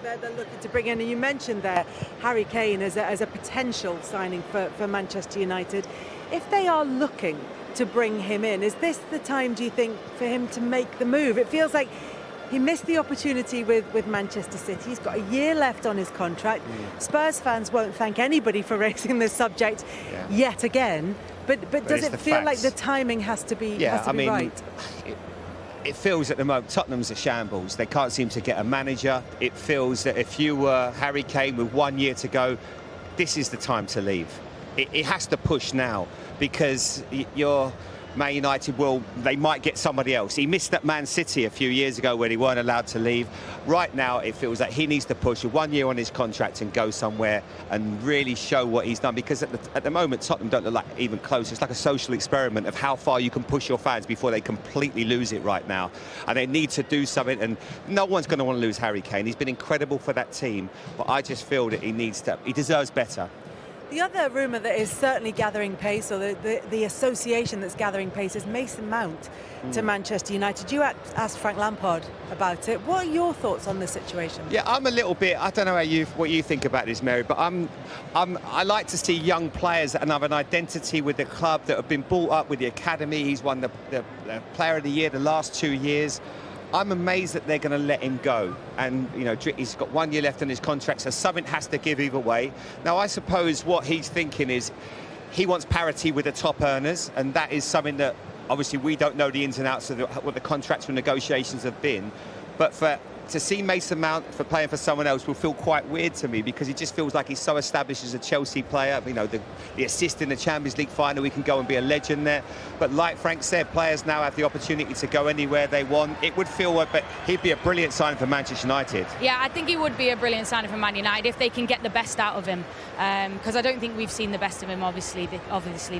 that they're looking to bring in, and you mentioned there Harry Kane as a potential signing for Manchester United. If they are looking to bring him in, is this the time, do you think, for him to make the move? It feels like he missed the opportunity with Manchester City. He's got a year left on his contract. Spurs fans won't thank anybody for raising this subject yet again. But does it feel like the timing has to be, right? It feels at the moment Tottenham's a shambles. They can't seem to get a manager. It feels that if you were Harry Kane with 1 year to go, this is the time to leave. It has to push now, because you're Man United, they might get somebody else. He missed at Man City a few years ago when he weren't allowed to leave. Right now, it feels like he needs to push 1 year on his contract and go somewhere and really show what he's done. Because at the moment, Tottenham don't look like even close. It's like a social experiment of how far you can push your fans before they completely lose it right now. And they need to do something. And no one's going to want to lose Harry Kane. He's been incredible for that team. But I just feel that he deserves better. The other rumour that is certainly gathering pace, or the association that's gathering pace, is Mason Mount to Manchester United. You asked Frank Lampard about it. What are your thoughts on the situation? Yeah, I'm a little bit, I don't know what you think about this, Mary, but I like to see young players that have an identity with the club, that have been brought up with the academy. He's won the Player of the Year the last 2 years. I'm amazed that they're going to let him go. And, you know, he's got 1 year left on his contract, so something has to give either way. Now, I suppose what he's thinking is he wants parity with the top earners, and that is something that, obviously, we don't know the ins and outs of what the contractual negotiations have been. But to see Mason Mount for playing for someone else will feel quite weird to me, because he just feels like he's so established as a Chelsea player. You know, the assist in the Champions League final, he can go and be a legend there. But like Frank said, players now have the opportunity to go anywhere they want. It would feel, but he'd be a brilliant signing for Manchester United. Yeah, I think he would be a brilliant signing for Man United if they can get the best out of him. Because I don't think we've seen the best of him, obviously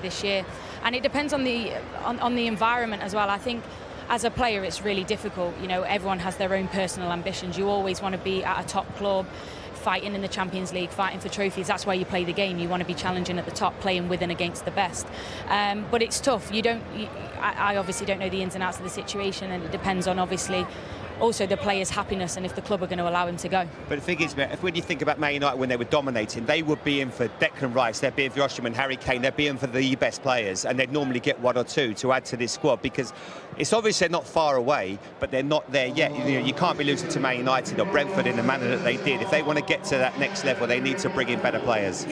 this year. And it depends on the environment as well. I think, as a player, it's really difficult. You know, everyone has their own personal ambitions. You always want to be at a top club, fighting in the Champions League, fighting for trophies. That's why you play the game. You want to be challenging at the top, playing with and against the best. But it's tough. I obviously don't know the ins and outs of the situation, and it depends on, obviously, also the player's happiness and if the club are going to allow him to go. But the thing is, when you think about Man United when they were dominating, they would be in for Declan Rice, they'd be in for Osimhen, Harry Kane, they'd be in for the best players, and they'd normally get one or two to add to this squad, because it's obvious they're not far away, but they're not there yet. You can't be losing to Man United or Brentford in the manner that they did. If they want to get to that next level, they need to bring in better players.